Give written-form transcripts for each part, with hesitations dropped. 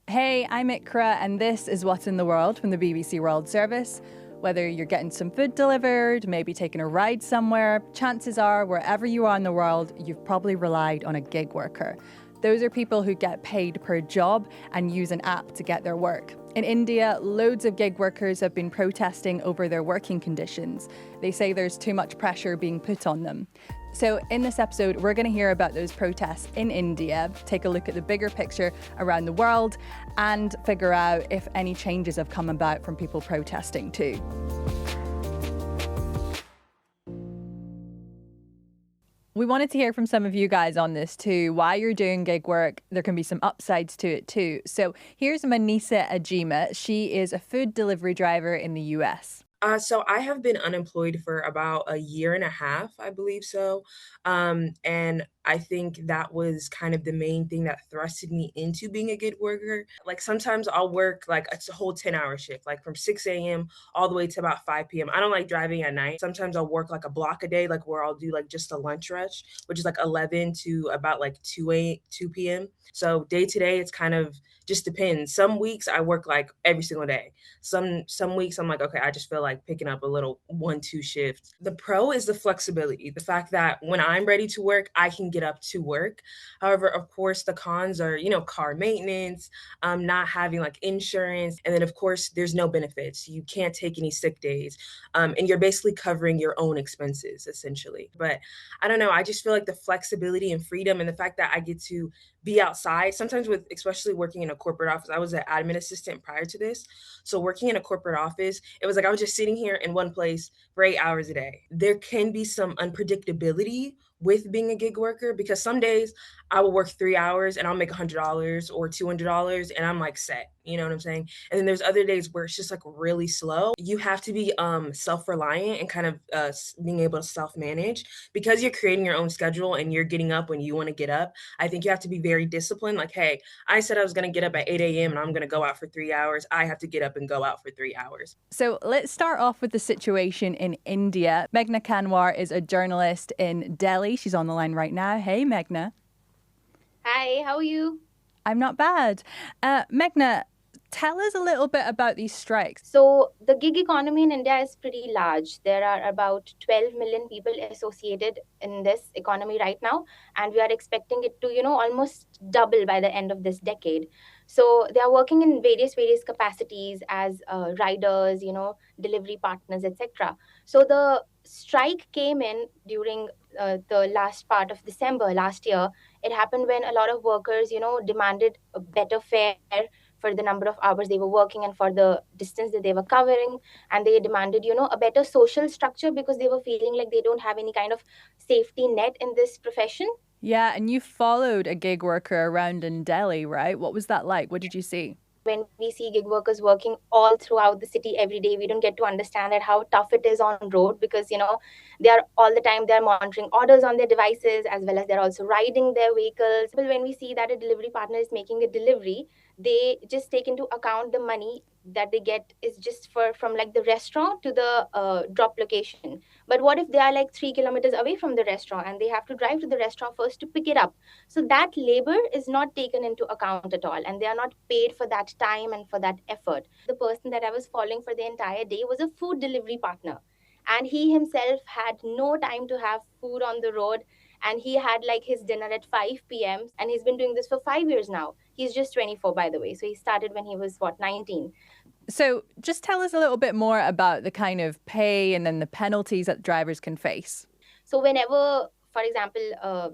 Hey, I'm Ikra, and this is What's in the World from the BBC World Service. Whether you're getting some food delivered, maybe taking a ride somewhere, chances are, wherever you are in the world, you've probably relied on a gig worker. Those are people who get paid per job and use an app to get their work. In India, loads of gig workers have been protesting over their working conditions. They say there's too much pressure being put on them. So in this episode, we're going to hear about those protests in India, take a look at the bigger picture around the world, and figure out if any changes have come about from people protesting too. We wanted to hear from some of you guys on this too, why you're doing gig work. There can be some upsides to it too. So here's Manisa Ajima. She is a food delivery driver in the US. So I have been unemployed for about a year and a half, I believe so. And I think that was kind of the main thing that thrusted me into being a gig worker. Like sometimes I'll work like it's a whole 10-hour shift, like from 6 a.m. all the way to about 5 p.m. I don't like driving at night. Sometimes I'll work like a block a day, like where I'll do like just a lunch rush, which is like 11 to about like 2 p.m. So day to day, it's kind of just depends. Some weeks I work like every single day. Some weeks I'm like, okay, I just feel like picking up a little 1-2 shift. The pro is the flexibility, the fact that when I'm ready to work, I can get up to work. However, of course, the cons are, car maintenance, not having like insurance, and then of course there's no benefits. You can't take any sick days, and you're basically covering your own expenses essentially. But I don't know. I just feel like the flexibility and freedom, and the fact that I get to be outside sometimes with especially working in a corporate office. I was an admin assistant prior to this. So working in a corporate office, it was like I was just sitting here in one place for 8 hours a day. There can be some unpredictability with being a gig worker because some days I will work 3 hours and I'll make $100 or $200 and I'm like set. You know what I'm saying? And then there's other days where it's just like really slow. You have to be self-reliant and kind of being able to self-manage because you're creating your own schedule and you're getting up when you want to get up. I think you have to be very disciplined. Like, hey, I said I was going to get up at 8 a.m. and I'm going to go out for 3 hours. I have to get up and go out for 3 hours. So let's start off with the situation in India. Meghna Kanwar is a journalist in Delhi. She's on the line right now. Hey, Meghna. Hi, how are you? I'm not bad. Meghna, tell us a little bit about these strikes. So, the gig economy in India is pretty large. There are about 12 million people associated in this economy right now, and we are expecting it to, almost double by the end of this decade. So, they are working in various capacities as riders, delivery partners, etc. So, the strike came in during the last part of December last year. It happened when a lot of workers, demanded a better fare for the number of hours they were working and for the distance that they were covering, and they demanded a better social structure because they were feeling like they don't have any kind of safety net in this profession. Yeah, and you followed a gig worker around in Delhi, right? What was that like? What did you see? When we see gig workers working all throughout the city every day, we don't get to understand that how tough it is on road because they are all the time they're monitoring orders on their devices as well as they're also riding their vehicles. But when we see that a delivery partner is making a delivery, they just take into account the money that they get is just from like the restaurant to the drop location. But what if they are like 3 kilometers away from the restaurant and they have to drive to the restaurant first to pick it up? So that labor is not taken into account at all, and they are not paid for that time and for that effort. The person that I was following for the entire day was a food delivery partner, and he himself had no time to have food on the road, and he had like his dinner at 5 p.m. and he's been doing this for 5 years now. He's just 24, by the way, so he started when he was 19. So just tell us a little bit more about the kind of pay and then the penalties that drivers can face. So whenever, for example,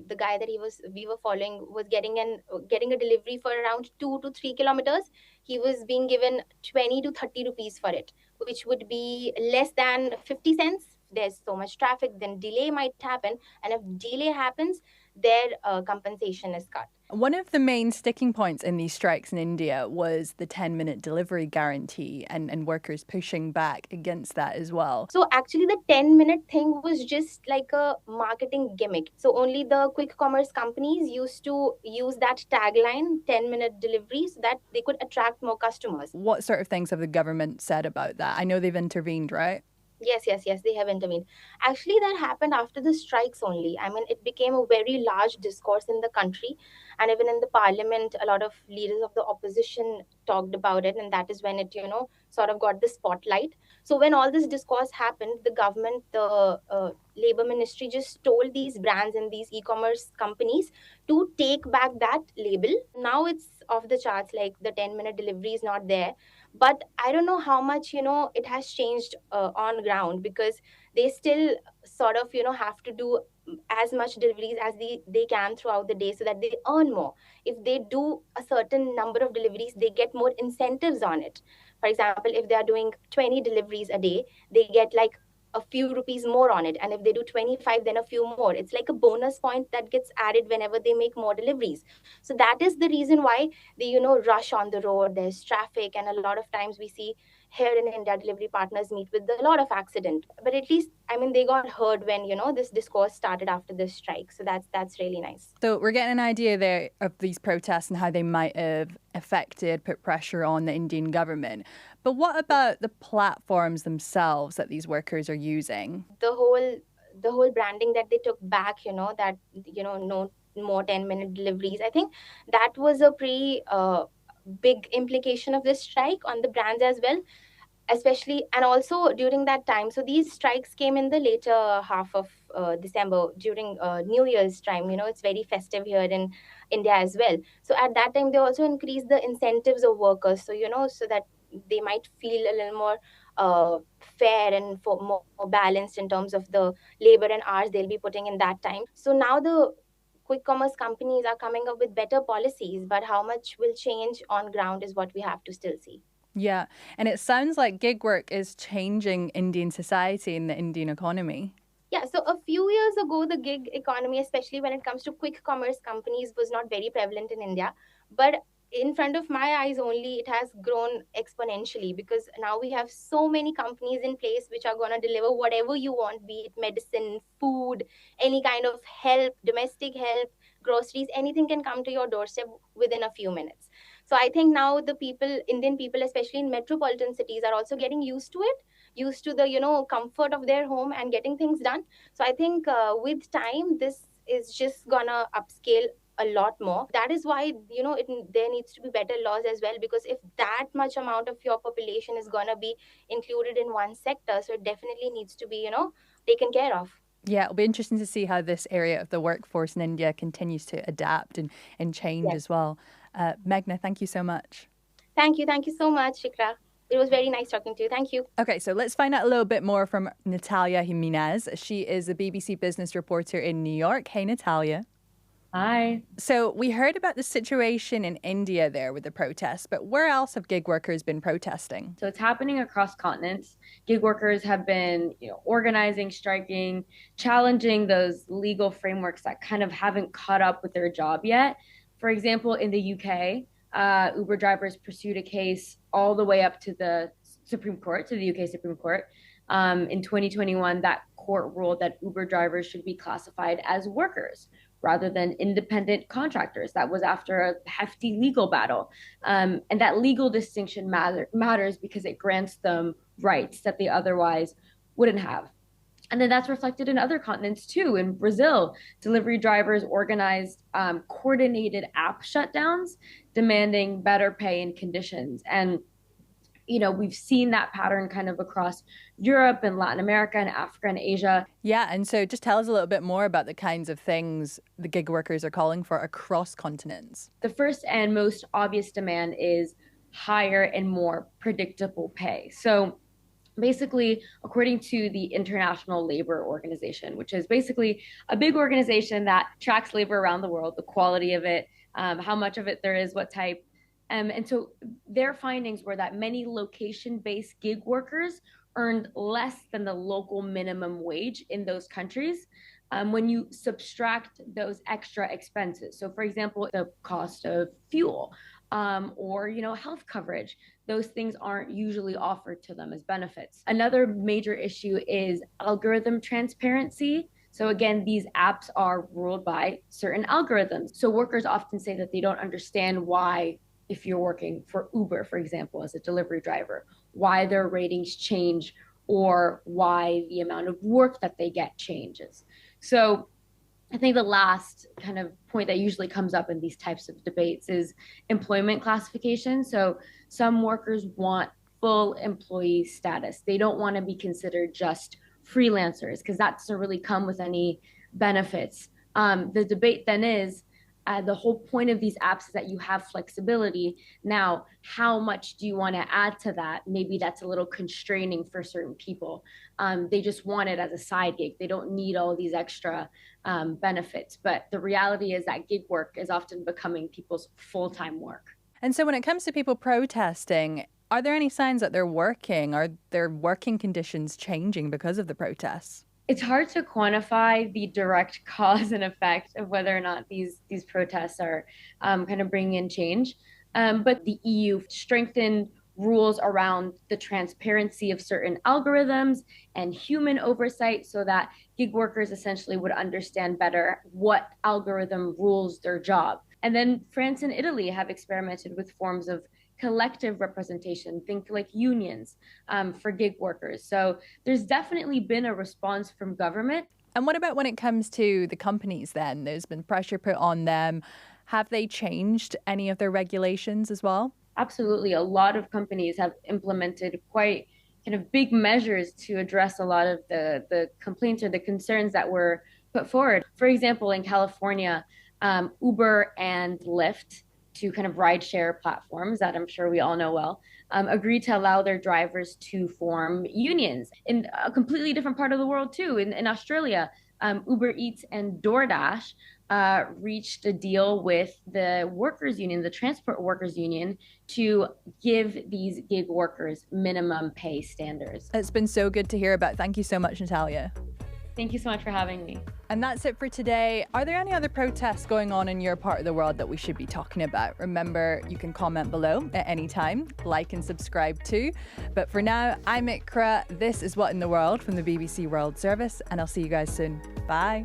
the guy that we were following was getting a delivery for around 2 to 3 kilometers, he was being given 20 to 30 rupees for it, which would be less than 50 cents. There's so much traffic, then delay might happen, and if delay happens, their compensation is cut. One of the main sticking points in these strikes in India was the 10-minute delivery guarantee and workers pushing back against that as well. So actually the 10-minute thing was just like a marketing gimmick. So only the quick commerce companies used to use that tagline, 10-minute delivery, so that they could attract more customers. What sort of things have the government said about that? I know they've intervened, right? Yes, they have intervened. Actually, that happened after the strikes only. I mean, it became a very large discourse in the country. And even in the parliament, a lot of leaders of the opposition talked about it, and that is when it, sort of got the spotlight. So when all this discourse happened, the government, the labor ministry just told these brands and these e-commerce companies to take back that label. Now it's off the charts, like the 10-minute delivery is not there. But I don't know how much, it has changed on ground, because they still sort of, have to do as much deliveries as they can throughout the day so that they earn more. If they do a certain number of deliveries, they get more incentives on it. For example, if they are doing 20 deliveries a day, they get like a few rupees more on it. And if they do 25, then a few more. It's like a bonus point that gets added whenever they make more deliveries. So that is the reason why they, rush on the road. There's traffic, and a lot of times we see here in India, delivery partners meet with a lot of accident. But at least, I mean, they got heard when, this discourse started after this strike. So that's really nice. So we're getting an idea there of these protests and how they might have affected, put pressure on the Indian government. But what about the platforms themselves that these workers are using? The whole branding that they took back, that, no more 10-minute deliveries. I think that was a pretty big implication of this strike on the brands as well, especially, and also during that time. So these strikes came in the later half of December, during New Year's time. It's very festive here in India as well. So at that time, they also increased the incentives of workers. So, so that they might feel a little more fair and for more balanced in terms of the labor and hours they'll be putting in that time. So now the quick commerce companies are coming up with better policies, but how much will change on ground is what we have to still see. Yeah, and it sounds like gig work is changing Indian society and the Indian economy. Yeah, so a few years ago, the gig economy, especially when it comes to quick commerce companies, was not very prevalent in India. But in front of my eyes only, it has grown exponentially, because now we have so many companies in place which are going to deliver whatever you want, be it medicine, food, any kind of help, domestic help, groceries, anything can come to your doorstep within a few minutes. So I think now the people, Indian people, especially in metropolitan cities, are also getting used to it, used to the, comfort of their home and getting things done. So I think with time, this is just gonna upscale a lot more. That is why, there needs to be better laws as well, because if that much amount of your population is gonna be included in one sector, so it definitely needs to be, taken care of. Yeah, it'll be interesting to see how this area of the workforce in India continues to adapt and change as well. Meghna, thank you so much. Thank you so much, Shikra. It was very nice talking to you. Thank you. Okay, so let's find out a little bit more from Natalia Jimenez. She is a BBC business reporter in New York. Hey, Natalia. Hi. So we heard about the situation in India there with the protests, but where else have gig workers been protesting? So it's happening across continents. Gig workers have been, organizing, striking, challenging those legal frameworks that kind of haven't caught up with their job yet. For example, in the UK, Uber drivers pursued a case all the way up to the Supreme Court, to the UK Supreme Court. In 2021, that court ruled that Uber drivers should be classified as workers rather than independent contractors. That was after a hefty legal battle. And that legal distinction matters because it grants them rights that they otherwise wouldn't have. And then that's reflected in other continents too. In Brazil, delivery drivers organized coordinated app shutdowns, demanding better pay and conditions. And we've seen that pattern kind of across Europe and Latin America and Africa and Asia. Yeah, and so just tell us a little bit more about the kinds of things the gig workers are calling for across continents. The first and most obvious demand is higher and more predictable pay. So basically, according to the International Labor Organization, which is basically a big organization that tracks labor around the world, the quality of it, how much of it there is, what type. And so their findings were that many location-based gig workers earned less than the local minimum wage in those countries when you subtract those extra expenses. So, for example, the cost of fuel or, health coverage, those things aren't usually offered to them as benefits. Another major issue is algorithm transparency. So again, these apps are ruled by certain algorithms. So workers often say that they don't understand why, if you're working for Uber, for example, as a delivery driver, why their ratings change or why the amount of work that they get changes. So I think the last kind of point that usually comes up in these types of debates is employment classification. So some workers want full employee status. They don't want to be considered just freelancers because that doesn't really come with any benefits. The debate then is the whole point of these apps is that you have flexibility. Now, how much do you want to add to that? Maybe that's a little constraining for certain people. They just want it as a side gig. They don't need all these extra benefits. But the reality is that gig work is often becoming people's full-time work. And so when it comes to people protesting, are there any signs that they're working? Are their working conditions changing because of the protests? It's hard to quantify the direct cause and effect of whether or not these protests are kind of bringing in change. But the EU strengthened rules around the transparency of certain algorithms and human oversight so that gig workers essentially would understand better what algorithm rules their job. And then France and Italy have experimented with forms of collective representation, think like unions for gig workers. So there's definitely been a response from government. And what about when it comes to the companies then? There's been pressure put on them. Have they changed any of their regulations as well? Absolutely. A lot of companies have implemented quite kind of big measures to address a lot of the complaints or the concerns that were put forward. For example, in California, Uber and Lyft, two kind of rideshare platforms that I'm sure we all know well, agreed to allow their drivers to form unions in a completely different part of the world too. In Australia, Uber Eats and DoorDash reached a deal with the workers union, the transport workers union, to give these gig workers minimum pay standards. It's been so good to hear about. Thank you so much, Natalia. Thank you so much for having me. And that's it for today. Are there any other protests going on in your part of the world that we should be talking about? Remember, you can comment below at any time, like and subscribe too. But for now, I'm Ikra. This is What in the World from the BBC World Service, and I'll see you guys soon. Bye.